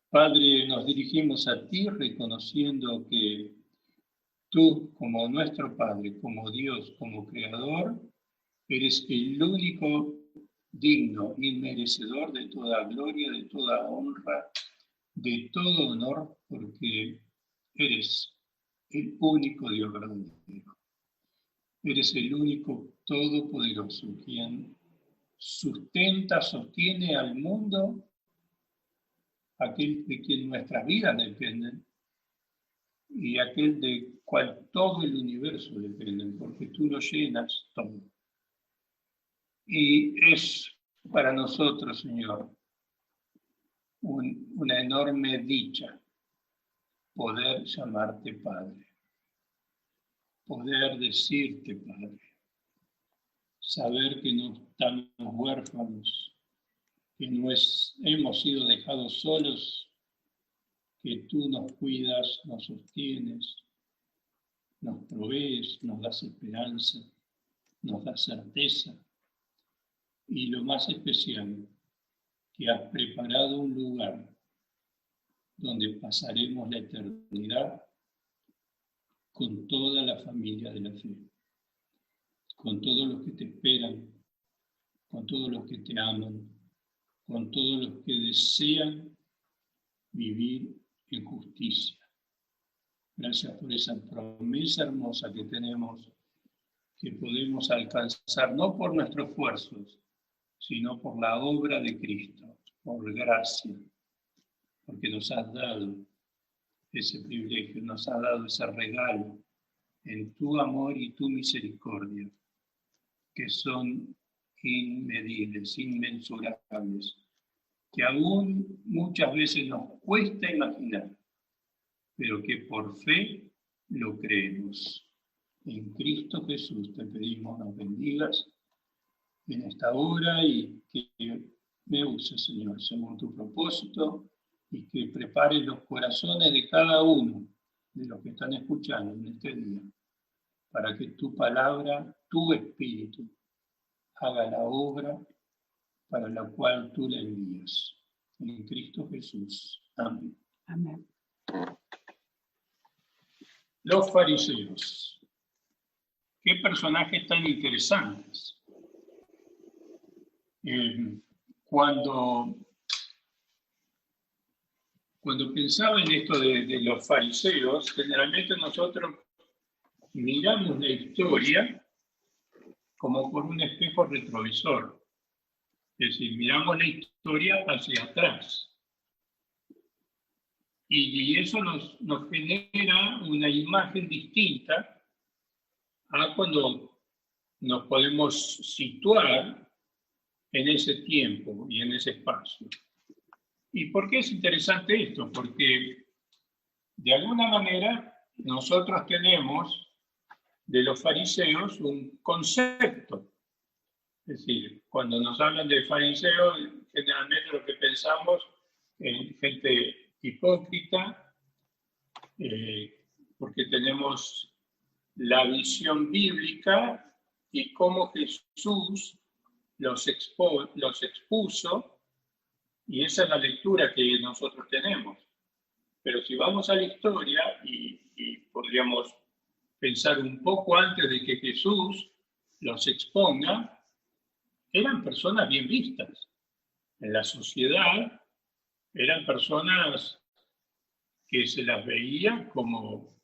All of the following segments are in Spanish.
Padre, nos dirigimos a ti reconociendo que tú, como nuestro Padre, como Dios, como Creador, eres el único digno y merecedor de toda gloria, de toda honra, de todo honor, porque eres el único Dios verdadero. Eres el único todopoderoso, quien sustenta, sostiene al mundo, aquel de quien nuestras vidas dependen, y aquel de cual todo el universo depende, porque tú lo llenas todo. Y es para nosotros, Señor, una enorme dicha poder llamarte Padre, poder decirte Padre, saber que no estamos huérfanos, que no hemos sido dejados solos, que tú nos cuidas, nos sostienes, nos provees, nos das esperanza, nos das certeza. Y lo más especial, que has preparado un lugar donde pasaremos la eternidad con toda la familia de la fe, con todos los que te esperan, con todos los que te aman, con todos los que desean vivir en justicia. Gracias por esa promesa hermosa que tenemos, que podemos alcanzar no por nuestros esfuerzos, sino por la obra de Cristo, por gracia, porque nos has dado ese privilegio, nos has dado ese regalo en tu amor y tu misericordia, que son inmedibles, inmensurables, que aún muchas veces nos cuesta imaginar, pero que por fe lo creemos. En Cristo Jesús te pedimos nos bendigas en esta hora y que me uses, Señor, según tu propósito, y que prepares los corazones de cada uno de los que están escuchando en este día, para que tu palabra, tu espíritu, haga la obra para la cual tú la envías. En Cristo Jesús. Amén. Amén. Los fariseos. Qué personajes tan interesantes. Cuando pensaba en esto de los fariseos, generalmente nosotros miramos la historia como por un espejo retrovisor. Es decir, miramos la historia hacia atrás. Y eso nos genera una imagen distinta a cuando nos podemos situar en ese tiempo y en ese espacio. ¿Y por qué es interesante esto? Porque de alguna manera nosotros tenemos de los fariseos un concepto. Es decir, cuando nos hablan de fariseos, generalmente lo que pensamos en gente hipócrita, porque tenemos la visión bíblica y cómo Jesús los expuso, y esa es la lectura que nosotros tenemos. Pero si vamos a la historia, y podríamos pensar un poco antes de que Jesús los exponga, eran personas bien vistas en la sociedad, eran personas que se las veía como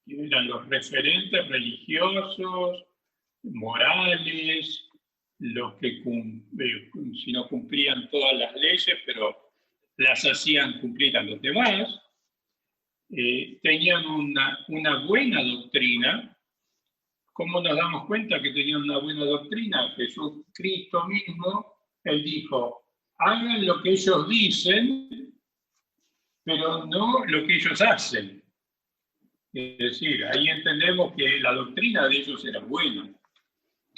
que eran los referentes religiosos, morales, los que si no cumplían todas las leyes, pero las hacían cumplir a los demás. Tenían una buena doctrina. ¿Cómo nos damos cuenta que tenían una buena doctrina? Jesucristo mismo, él dijo, hagan lo que ellos dicen, pero no lo que ellos hacen. Es decir, ahí entendemos que la doctrina de ellos era buena.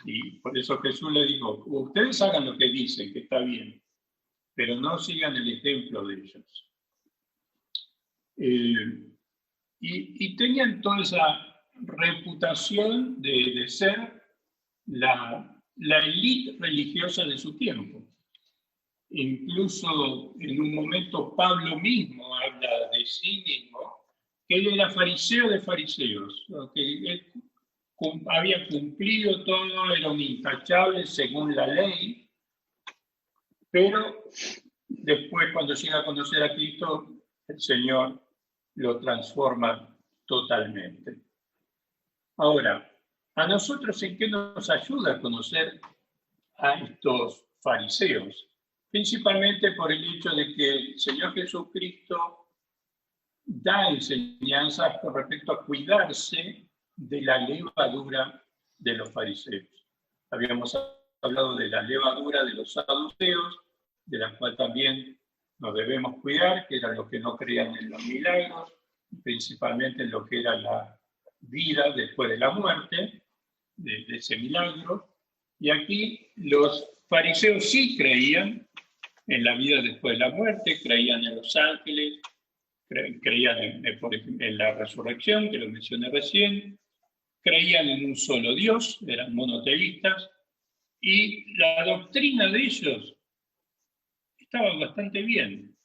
Y por eso Jesús le dijo, ustedes hagan lo que dicen, que está bien, pero no sigan el ejemplo de ellos. Y tenían toda esa reputación de ser la élite religiosa de su tiempo. incluso en un momento Pablo mismo habla de sí mismo, que él era fariseo de fariseos, que él había cumplido todo, era un intachable según la ley, pero después cuando llega a conocer a Cristo, el Señor lo transforma totalmente. Ahora, ¿a nosotros en qué nos ayuda a conocer a estos fariseos? Principalmente por el hecho de que el Señor Jesucristo da enseñanzas con respecto a cuidarse de la levadura de los fariseos. Habíamos hablado de la levadura de los saduceos, de la cual también nos debemos cuidar, que eran los que no creían en los milagros, principalmente en lo que era la vida después de la muerte, de ese milagro. Y aquí los fariseos sí creían en la vida después de la muerte, creían en los ángeles, creían en la resurrección, que lo mencioné recién, creían en un solo Dios, eran monoteístas, y la doctrina de ellos estaba bastante bien.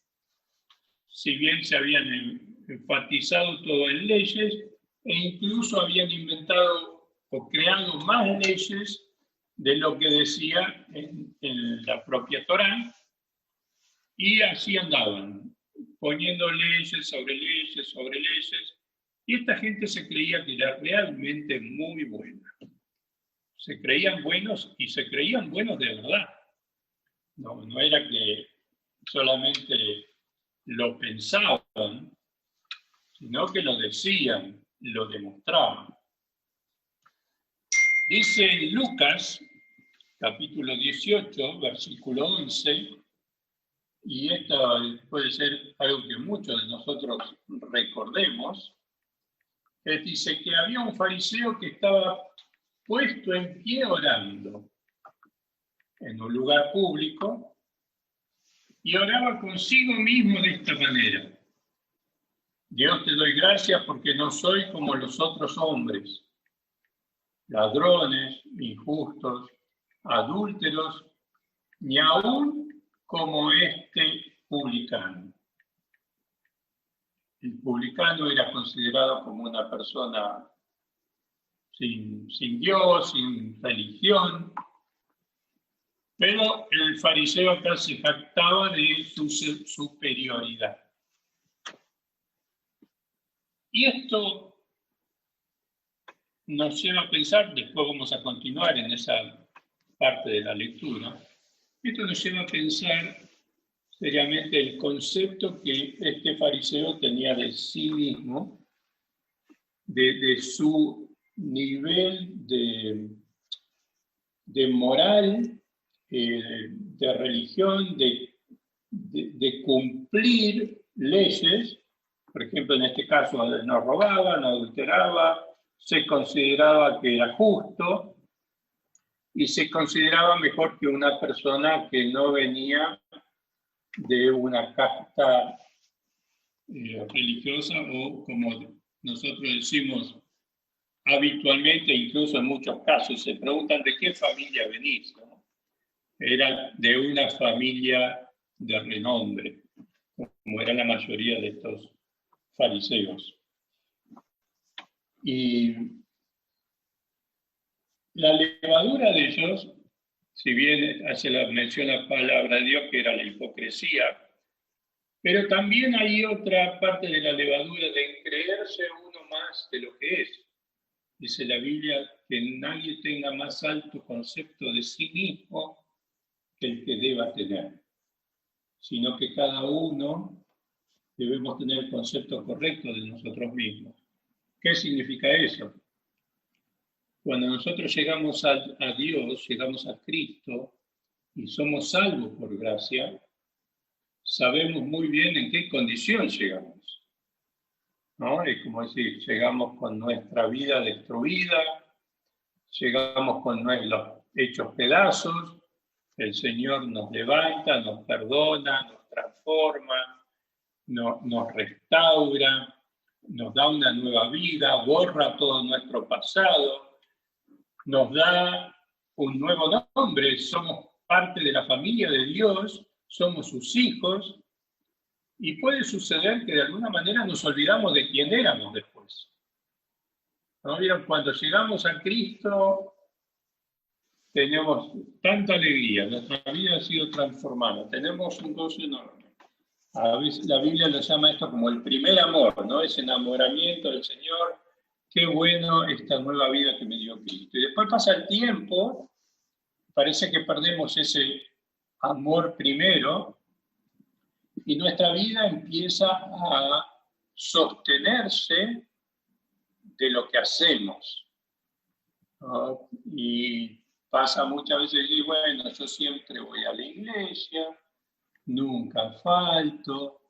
Si bien se habían enfatizado todo en leyes, e incluso habían inventado o creado más leyes de lo que decía en la propia Torá, y así andaban, poniendo leyes sobre leyes sobre leyes, y esta gente se creía que era realmente muy buena. Se creían buenos y se creían buenos de verdad. No era que solamente lo pensaban, sino que lo decían, lo demostraban. Dice en Lucas, capítulo 18, versículo 11, y esto puede ser algo que muchos de nosotros recordemos, dice que había un fariseo que estaba puesto en pie orando en un lugar público y oraba consigo mismo de esta manera: Dios, te doy gracias porque no soy como los otros hombres, ladrones, injustos, adúlteros, ni aún como este publicano. El publicano era considerado como una persona sin Dios, sin religión, pero el fariseo acá se jactaba de su superioridad. Y esto nos lleva a pensar, después vamos a continuar en esa parte de la lectura, esto nos lleva a pensar seriamente el concepto que este fariseo tenía de sí mismo, de su nivel de moral, de religión, de cumplir leyes. Por ejemplo, en este caso no robaba, no adulteraba, se consideraba que era justo y se consideraba mejor que una persona que no venía de una casta religiosa, o como nosotros decimos habitualmente, incluso en muchos casos, se preguntan de qué familia venís, ¿no? Era de una familia de renombre, como era la mayoría de estos fariseos. Y la levadura de ellos, si bien hace la mención a la palabra de Dios, que era la hipocresía, pero también hay otra parte de la levadura de creerse uno más de lo que es. Dice la Biblia que nadie tenga más alto concepto de sí mismo que el que deba tener, sino que cada uno debemos tener el concepto correcto de nosotros mismos. ¿Qué significa eso? Cuando nosotros llegamos a Dios, llegamos a Cristo y somos salvos por gracia, sabemos muy bien en qué condición llegamos, ¿no? Es como decir, llegamos con nuestra vida destruida, llegamos con los hechos pedazos, el Señor nos levanta, nos perdona, nos transforma, nos restaura, nos da una nueva vida, borra todo nuestro pasado, nos da un nuevo nombre, somos parte de la familia de Dios, somos sus hijos, y puede suceder que de alguna manera nos olvidamos de quién éramos después. ¿No? ¿Vieron? Cuando llegamos a Cristo, tenemos tanta alegría, nuestra vida ha sido transformada, tenemos un gozo enorme. A veces la Biblia lo llama esto como el primer amor, ¿no? Ese enamoramiento del Señor, qué bueno esta nueva vida que me dio Cristo. Y después pasa el tiempo, parece que perdemos ese amor primero, y nuestra vida empieza a sostenerse de lo que hacemos, ¿no? Y pasa muchas veces, y bueno, yo siempre voy a la iglesia, nunca falto,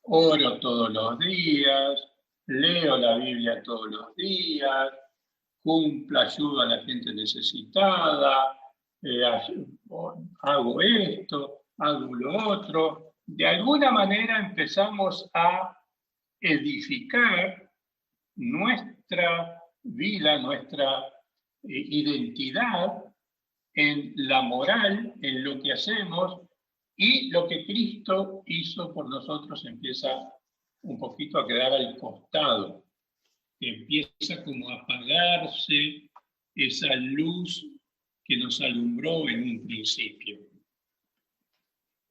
oro todos los días, leo la Biblia todos los días, cumplo, ayudo a la gente necesitada, hago esto, hago lo otro. De alguna manera empezamos a edificar nuestra vida, nuestra identidad en la moral, en lo que hacemos, y lo que Cristo hizo por nosotros empieza un poquito a quedar al costado. Empieza como a apagarse esa luz que nos alumbró en un principio.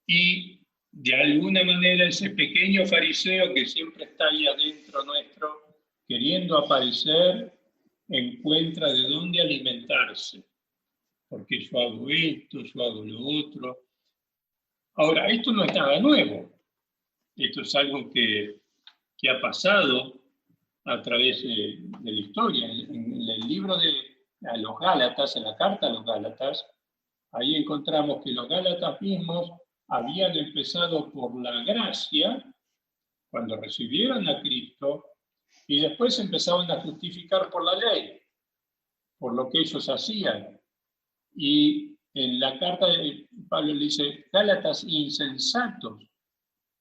Y de alguna manera ese pequeño fariseo que siempre está ahí adentro nuestro, queriendo aparecer, encuentra de dónde alimentarse. Porque yo hago esto, yo hago lo otro. Ahora, esto no es nada nuevo. Esto es algo que ha pasado a través de la historia. En el libro a los Gálatas, en la carta a los Gálatas, ahí encontramos que los Gálatas mismos habían empezado por la gracia, cuando recibieron a Cristo, y después empezaban a justificar por la ley, por lo que ellos hacían. Y en la carta de Pablo le dice, Gálatas insensatos.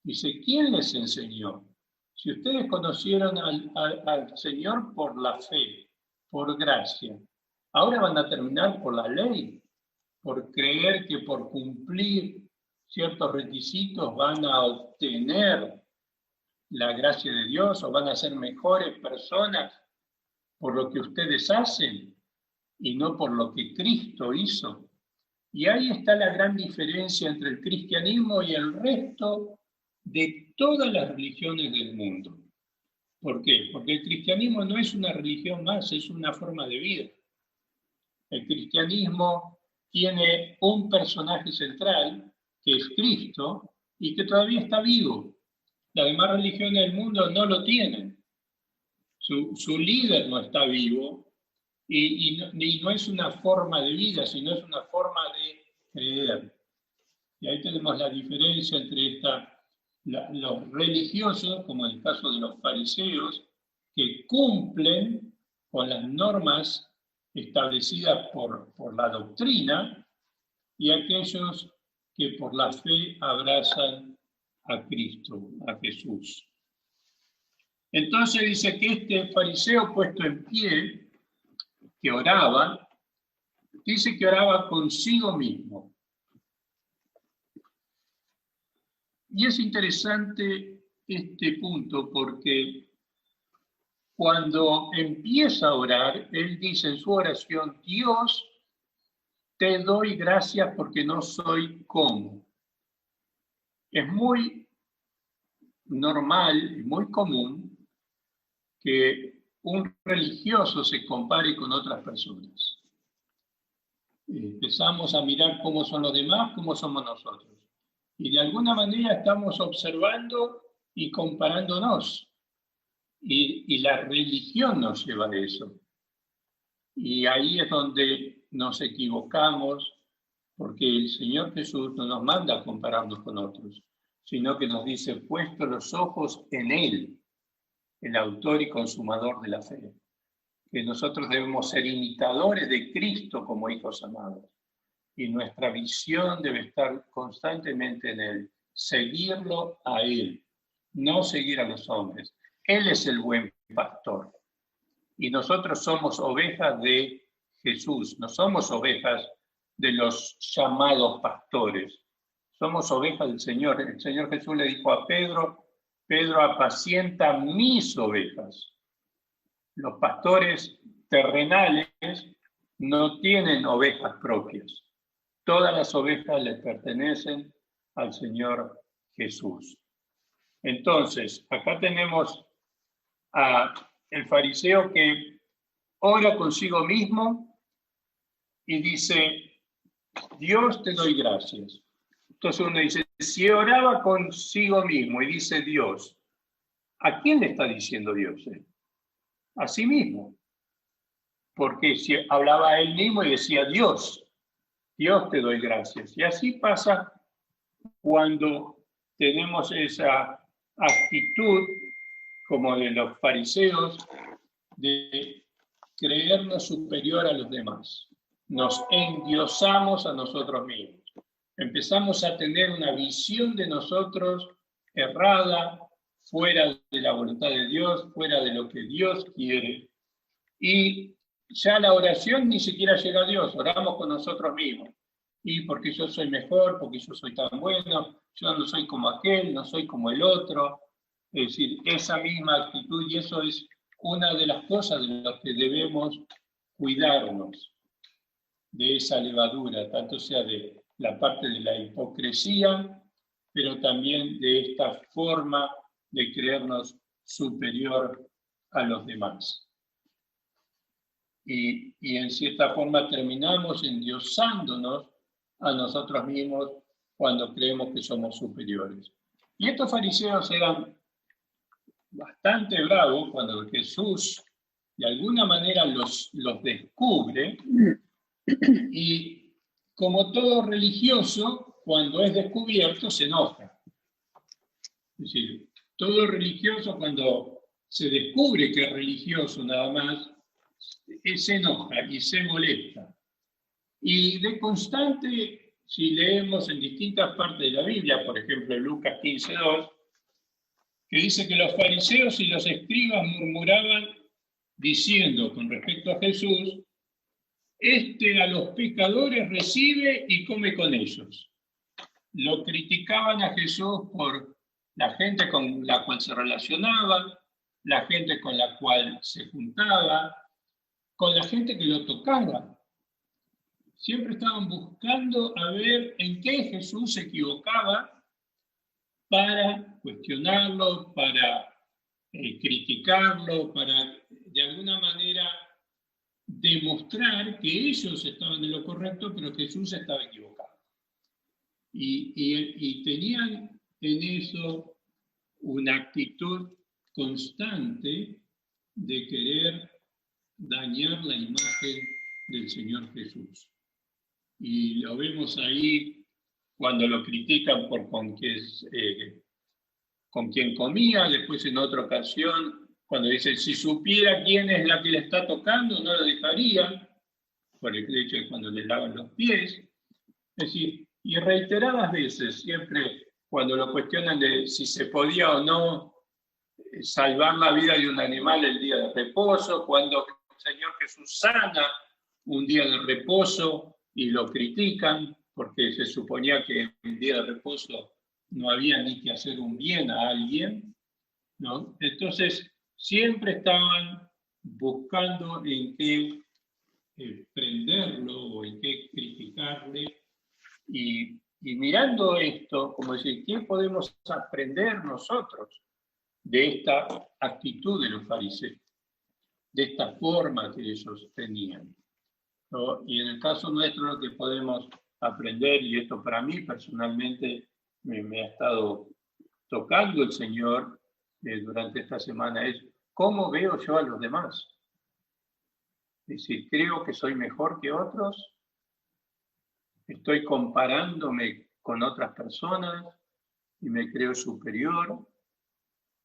Dice, ¿quién les enseñó? Si ustedes conocieron al Señor por la fe, por gracia, ahora van a terminar por la ley, por creer que por cumplir ciertos requisitos van a obtener la gracia de Dios o van a ser mejores personas por lo que ustedes hacen y no por lo que Cristo hizo. Y ahí está la gran diferencia entre el cristianismo y el resto de todas las religiones del mundo. ¿Por qué? Porque el cristianismo no es una religión más, es una forma de vida. El cristianismo tiene un personaje central, que es Cristo, y que todavía está vivo. Las demás religiones del mundo no lo tienen. Su líder no está vivo, y no es una forma de vida, sino es una forma de creer. Y ahí tenemos la diferencia entre los religiosos, como en el caso de los fariseos, que cumplen con las normas establecidas por la doctrina, y aquellos que por la fe abrazan a Cristo, a Jesús. Entonces dice que este fariseo puesto en pie, que oraba, dice que oraba consigo mismo. Y es interesante este punto porque cuando empieza a orar, él dice en su oración, Dios, te doy gracias porque no soy como. Es muy normal y muy común que un religioso se compare con otras personas. Empezamos a mirar cómo son los demás, cómo somos nosotros. Y de alguna manera estamos observando y comparándonos. Y la religión nos lleva a eso. Y ahí es donde nos equivocamos, porque el Señor Jesús no nos manda a compararnos con otros, sino que nos dice, puesto los ojos en Él, el autor y consumador de la fe, que nosotros debemos ser imitadores de Cristo como hijos amados. Y nuestra visión debe estar constantemente en Él, seguirlo a Él, no seguir a los hombres. Él es el buen pastor. Y nosotros somos ovejas de Jesús, no somos ovejas de los llamados pastores, Somos ovejas del Señor. El Señor Jesús le dijo a Pedro, Pedro, apacienta mis ovejas. Los pastores terrenales no tienen ovejas propias. Todas las ovejas le pertenecen al Señor Jesús. Entonces, acá tenemos al fariseo que ora consigo mismo y dice, Dios, te doy gracias. Entonces uno dice, si oraba consigo mismo y dice Dios, ¿a quién le está diciendo Dios? A sí mismo. Porque si hablaba a él mismo y decía, Dios, te doy gracias. Y así pasa cuando tenemos esa actitud como de los fariseos de creernos superior a los demás. Nos endiosamos a nosotros mismos. Empezamos a tener una visión de nosotros errada, fuera de la voluntad de Dios, fuera de lo que Dios quiere. Y ya la oración ni siquiera llega a Dios, oramos con nosotros mismos. Y porque yo soy mejor, porque yo soy tan bueno, yo no soy como aquel, no soy como el otro. Es decir, esa misma actitud, y eso es una de las cosas de las que debemos cuidarnos, de esa levadura, tanto sea de la parte de la hipocresía, pero también de esta forma de creernos superior a los demás. Y en cierta forma terminamos endiosándonos a nosotros mismos cuando creemos que somos superiores. Y estos fariseos eran bastante bravos cuando Jesús de alguna manera los descubre, y como todo religioso, cuando es descubierto se enoja. Es decir, todo religioso cuando se descubre que es religioso nada más, se enoja y se molesta. Y de constante, si leemos en distintas partes de la Biblia, por ejemplo Lucas 15:2, que dice que los fariseos y los escribas murmuraban diciendo con respecto a Jesús, a los pecadores recibe y come con ellos. Lo criticaban a Jesús por la gente con la cual se relacionaba, la gente con la cual se juntaba, con la gente que lo tocaba. Siempre estaban buscando a ver en qué Jesús se equivocaba para cuestionarlo, para criticarlo, para de alguna manera demostrar que ellos estaban en lo correcto, pero Jesús estaba equivocado. Y tenían en eso una actitud constante de querer dañar la imagen del Señor Jesús. Y lo vemos ahí cuando lo critican por con quién comía, después en otra ocasión, cuando dice, si supiera quién es la que le está tocando, no lo dejaría, por el hecho de cuando le lavan los pies. Es decir, y reiteradas veces, siempre cuando lo cuestionan de si se podía o no salvar la vida de un animal el día de reposo, cuando el Señor Jesús sana un día de reposo y lo critican, porque se suponía que en el día de reposo no había ni que hacer un bien a alguien, ¿no? Entonces, siempre estaban buscando en qué prenderlo o en qué criticarle, y mirando esto, como decir, ¿qué podemos aprender nosotros de esta actitud de los fariseos, de esta forma que ellos tenían, ¿no? Y en el caso nuestro lo que podemos aprender, y esto para mí personalmente me ha estado tocando el Señor durante esta semana, es cómo veo yo a los demás. Es decir, creo que soy mejor que otros, estoy comparándome con otras personas y me creo superior,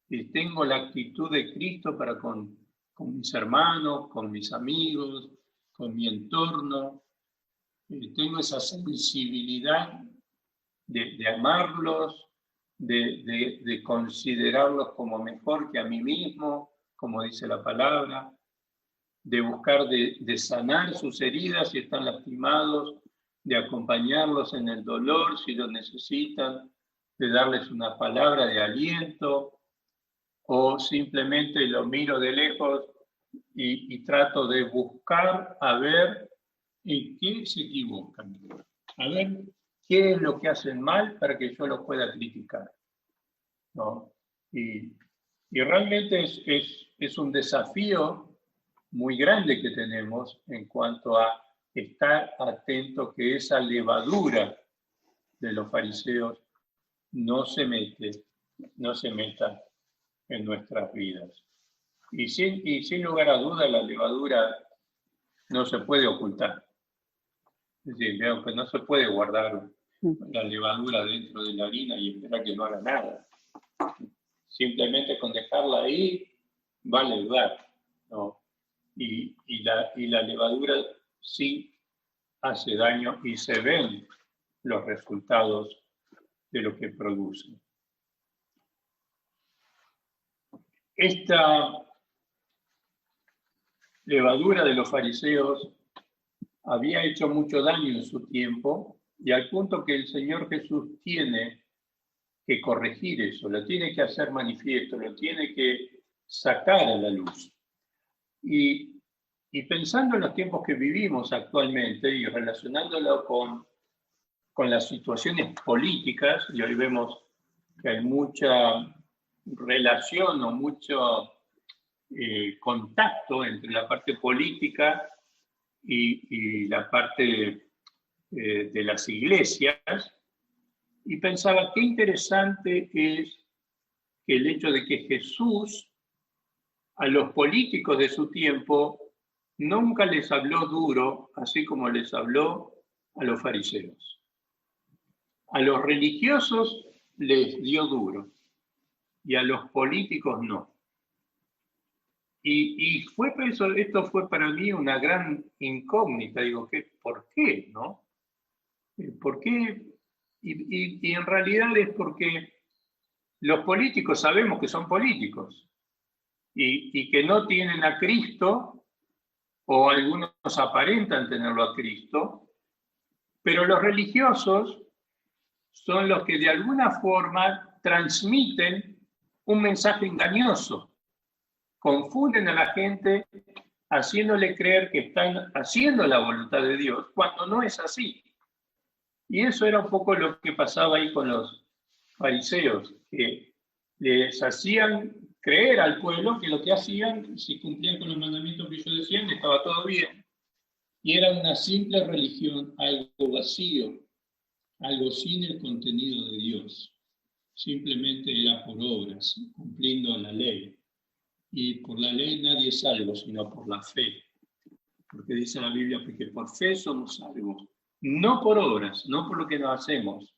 y tengo la actitud de Cristo para con mis hermanos, con mis amigos, con mi entorno. Tengo esa sensibilidad de amarlos, de considerarlos como mejor que a mí mismo, como dice la palabra, de buscar de sanar sus heridas si están lastimados, de acompañarlos en el dolor si lo necesitan, de darles una palabra de aliento, o simplemente lo miro de lejos y trato de buscar a ver en qué se equivocan, a ver qué es lo que hacen mal para que yo lo pueda criticar, ¿no? Y realmente es un desafío muy grande que tenemos en cuanto a estar atento que esa levadura de los fariseos no se meta en nuestras vidas. Y sin lugar a duda la levadura no se puede ocultar. Es decir, veo que no se puede guardar la levadura dentro de la harina y esperar que no haga nada. Simplemente con dejarla ahí va a leudar, ¿no? Y la levadura sí hace daño y se ven los resultados de lo que produce. Esta levadura de los fariseos había hecho mucho daño en su tiempo, y al punto que el Señor Jesús tiene que corregir eso, lo tiene que hacer manifiesto, lo tiene que sacar a la luz. Y pensando en los tiempos que vivimos actualmente y relacionándolo con las situaciones políticas, y hoy vemos que hay mucha relación o mucho contacto entre la parte política y la parte de las iglesias, y pensaba qué interesante es que el hecho de que Jesús a los políticos de su tiempo nunca les habló duro, así como les habló a los fariseos. A los religiosos les dio duro y a los políticos no. Y fue eso, esto fue para mí una gran incógnita. Digo, ¿por qué? ¿No? ¿Por qué? Y en realidad es porque los políticos sabemos que son políticos y que no tienen a Cristo, o algunos aparentan tenerlo a Cristo, pero los religiosos son los que de alguna forma transmiten un mensaje engañoso, confunden a la gente haciéndole creer que están haciendo la voluntad de Dios, cuando no es así. Y eso era un poco lo que pasaba ahí con los fariseos, que les hacían creer al pueblo que lo que hacían, si cumplían con los mandamientos que ellos decían, estaba todo bien. Y era una simple religión, algo vacío, algo sin el contenido de Dios. Simplemente era por obras, cumpliendo la ley. Y por la ley nadie es salvo, sino por la fe. Porque dice la Biblia que por fe somos salvos. No por obras, no por lo que nos hacemos,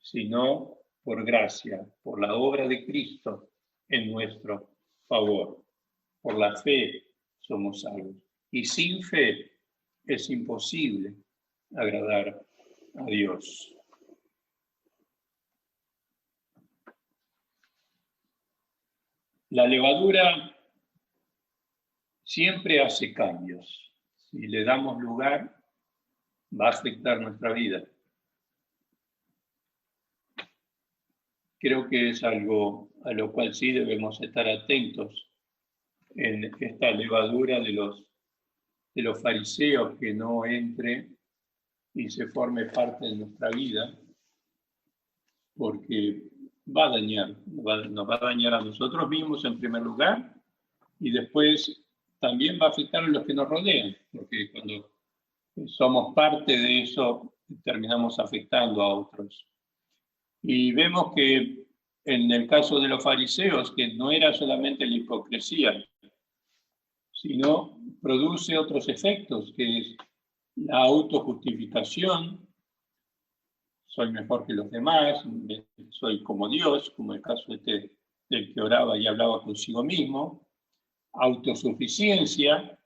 sino por gracia, por la obra de Cristo en nuestro favor. Por la fe somos salvos. Y sin fe es imposible agradar a Dios. La levadura siempre hace cambios. Si le damos lugar, va a afectar nuestra vida. Creo que es algo a lo cual sí debemos estar atentos en esta levadura de los fariseos, que no entre y se forme parte de nuestra vida, porque va a dañar, nos va a dañar a nosotros mismos en primer lugar, y después también va a afectar a los que nos rodean, porque cuando somos parte de eso terminamos afectando a otros. Y vemos que en el caso de los fariseos, que no era solamente la hipocresía, sino produce otros efectos, que es la autojustificación. Soy mejor que los demás, soy como Dios, como el caso del que oraba y hablaba consigo mismo. Autosuficiencia,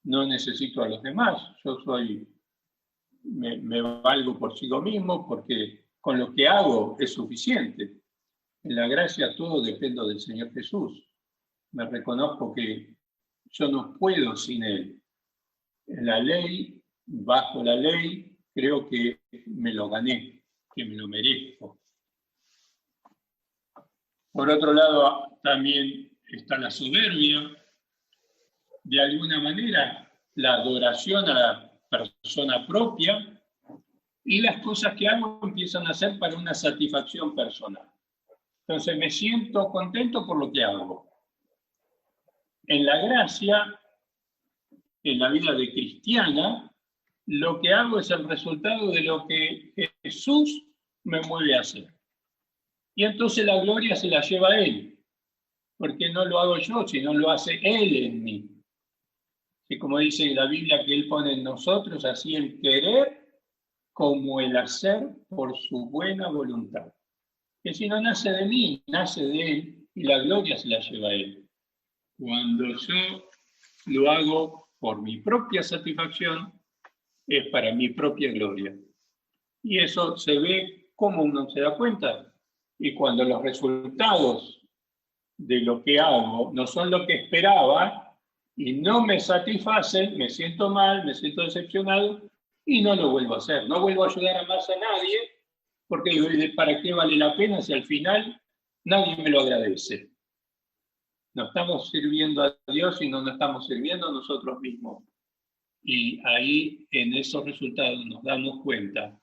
no necesito a los demás, me valgo por sí mismo, porque con lo que hago es suficiente. En la gracia todo dependo del Señor Jesús. Me reconozco que yo no puedo sin Él. En la ley, bajo la ley, creo que me lo gané, que me lo merezco. Por otro lado, también está la soberbia, de alguna manera la adoración a la persona propia, y las cosas que hago empiezan a ser para una satisfacción personal. Entonces me siento contento por lo que hago. En la gracia, en la vida de cristiana, lo que hago es el resultado de lo que Jesús me mueve a hacer. Y entonces la gloria se la lleva a Él, porque no lo hago yo, sino lo hace Él en mí. Y como dice la Biblia que Él pone en nosotros, así el querer como el hacer por su buena voluntad. Que si no nace de mí, nace de Él, y la gloria se la lleva a Él. Cuando yo lo hago por mi propia satisfacción, es para mi propia gloria. Y eso se ve como uno se da cuenta. Y cuando los resultados de lo que hago no son lo que esperaba y no me satisfacen, me siento mal, me siento decepcionado y no lo vuelvo a hacer. No vuelvo a ayudar a más a nadie porque digo, ¿para qué vale la pena si al final nadie me lo agradece? No estamos sirviendo a Dios y no nos estamos sirviendo a nosotros mismos. Y ahí, en esos resultados, nos damos cuenta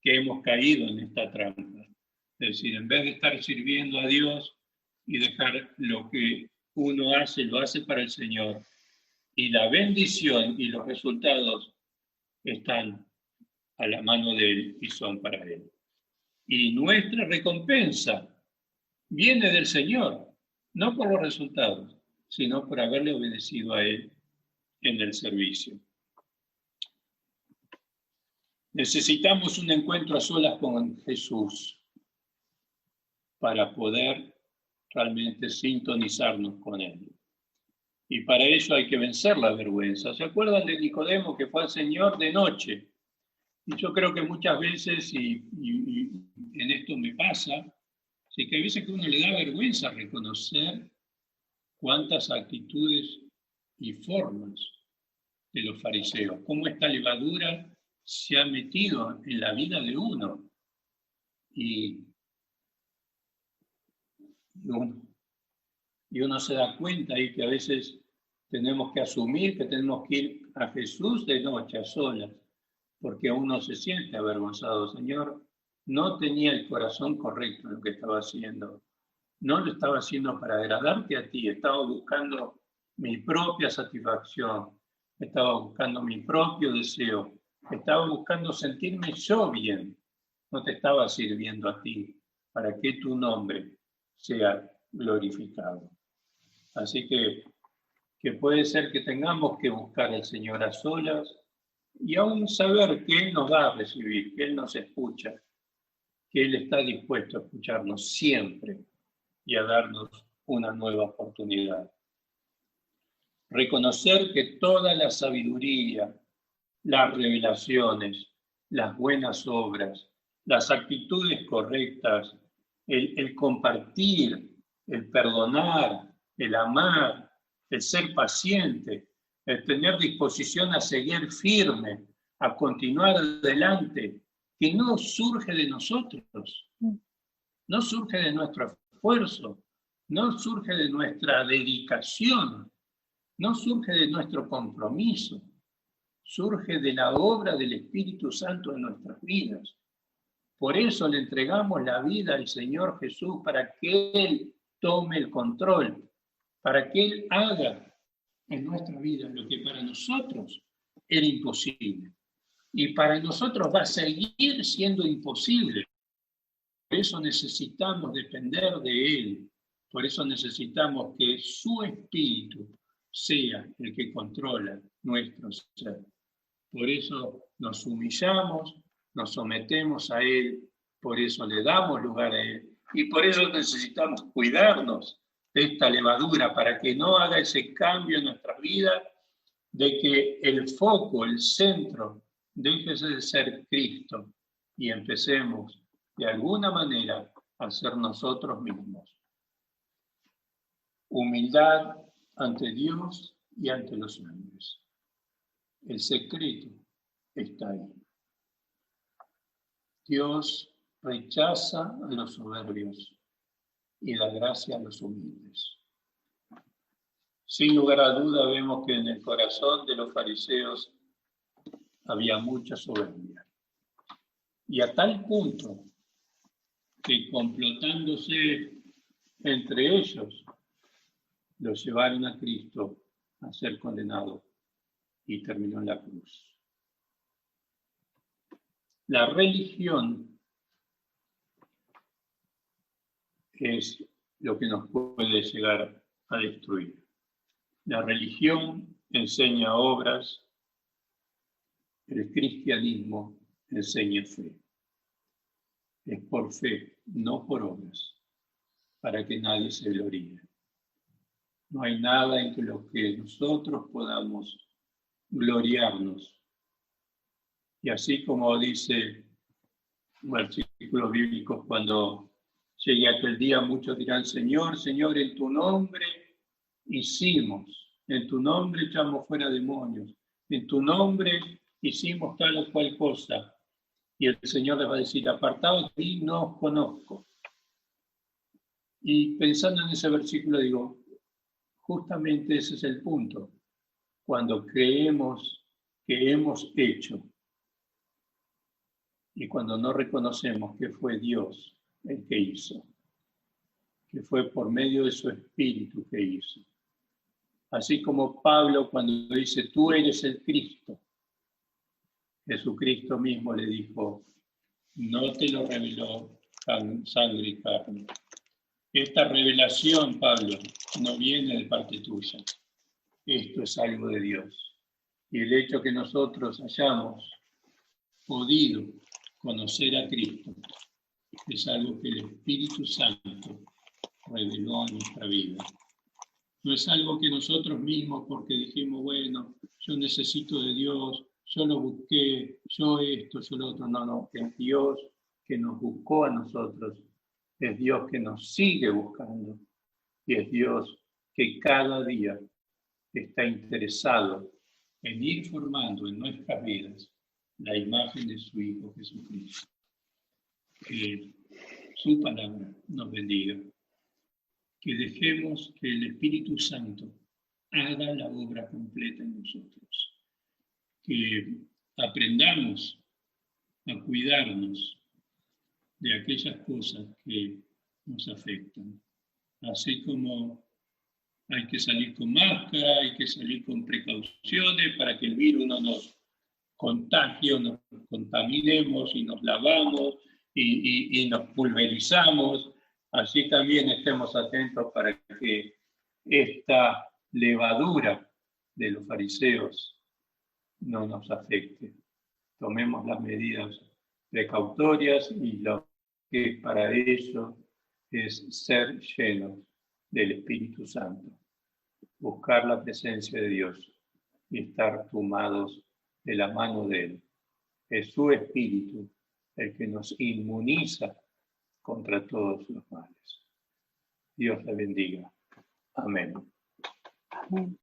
que hemos caído en esta trampa. Es decir, en vez de estar sirviendo a Dios y dejar lo que uno hace, lo hace para el Señor, y la bendición y los resultados están a la mano de Él y son para Él. Y nuestra recompensa viene del Señor, no por los resultados, sino por haberle obedecido a Él en el servicio. Necesitamos un encuentro a solas con Jesús para poder realmente sintonizarnos con Él. Y para ello hay que vencer la vergüenza. ¿Se acuerdan de Nicodemo que fue al Señor de noche? Y yo creo que muchas veces, y en esto me pasa, sí que hay veces que a uno le da vergüenza reconocer cuántas actitudes y formas de los fariseos, cómo esta levadura se ha metido en la vida de uno. Y uno se da cuenta ahí que a veces tenemos que asumir que tenemos que ir a Jesús de noche, a solas, porque uno se siente avergonzado. Señor, no tenía el corazón correcto en lo que estaba haciendo. No lo estaba haciendo para agradarte a ti, estaba buscando mi propia satisfacción, estaba buscando mi propio deseo, estaba buscando sentirme yo bien. No te estaba sirviendo a ti para que tu nombre sea glorificado. Así que puede ser que tengamos que buscar al Señor a solas y aún saber que Él nos va a recibir, que Él nos escucha, que Él está dispuesto a escucharnos siempre y a darnos una nueva oportunidad. Reconocer que toda la sabiduría, las revelaciones, las buenas obras, las actitudes correctas, el compartir, el perdonar, el amar, el ser paciente, el tener disposición a seguir firme, a continuar adelante, que no surge de nosotros, no surge de nuestro esfuerzo, no surge de nuestra dedicación, no surge de nuestro compromiso, surge de la obra del Espíritu Santo en nuestras vidas. Por eso le entregamos la vida al Señor Jesús para que Él tome el control, para que Él haga en nuestra vida lo que para nosotros era imposible. Y para nosotros va a seguir siendo imposible. Por eso necesitamos depender de Él. Por eso necesitamos que su Espíritu sea el que controla nuestro ser. Por eso nos humillamos, nos sometemos a Él, por eso le damos lugar a Él. Y por eso necesitamos cuidarnos de esta levadura para que no haga ese cambio en nuestra vida, de que el foco, el centro, deje de ser Cristo y empecemos de alguna manera a ser nosotros mismos. Humildad ante Dios y ante los hombres. El secreto está ahí. Dios rechaza a los soberbios y da gracia a los humildes. Sin lugar a duda vemos que en el corazón de los fariseos había mucha soberbia. Y a tal punto que complotándose entre ellos, los llevaron a Cristo a ser condenado y terminó en la cruz. La religión es lo que nos puede llegar a destruir. La religión enseña obras, el cristianismo enseña fe. Es por fe, no por obras, para que nadie se gloríe. No hay nada en lo que nosotros podamos gloriarnos. Y así como dice un versículo bíblico, cuando llegue aquel día, muchos dirán, Señor, Señor, en tu nombre hicimos, en tu nombre echamos fuera demonios, en tu nombre hicimos tal o cual cosa. Y el Señor les va a decir, apartados de mí, no os conozco. Y pensando en ese versículo digo, justamente ese es el punto. Cuando creemos que hemos hecho y cuando no reconocemos que fue Dios el que hizo, que fue por medio de su Espíritu que hizo. Así como Pablo cuando dice, tú eres el Cristo, Jesucristo mismo le dijo, no te lo reveló sangre y carne. Esta revelación, Pablo, no viene de parte tuya. Esto es algo de Dios. Y el hecho que nosotros hayamos podido conocer a Cristo es algo que el Espíritu Santo reveló a nuestra vida. No es algo que nosotros mismos, porque dijimos, bueno, yo necesito de Dios, yo lo busqué, yo esto, yo lo otro. No, es Dios que nos buscó a nosotros, es Dios que nos sigue buscando y es Dios que cada día está interesado en ir formando en nuestras vidas la imagen de su Hijo Jesucristo. Que su palabra nos bendiga. Que dejemos que el Espíritu Santo haga la obra completa en nosotros. Que aprendamos a cuidarnos de aquellas cosas que nos afectan. Así como hay que salir con máscara, hay que salir con precauciones para que el virus no nos contagie o nos contaminemos y nos lavamos y nos pulverizamos. Así también estemos atentos para que esta levadura de los fariseos no nos afecte. Tomemos las medidas precautorias y lo que para ello es ser llenos del Espíritu Santo, buscar la presencia de Dios y estar tomados de la mano de Él. Es su Espíritu el que nos inmuniza contra todos los males. Dios le bendiga. Amén. Amén.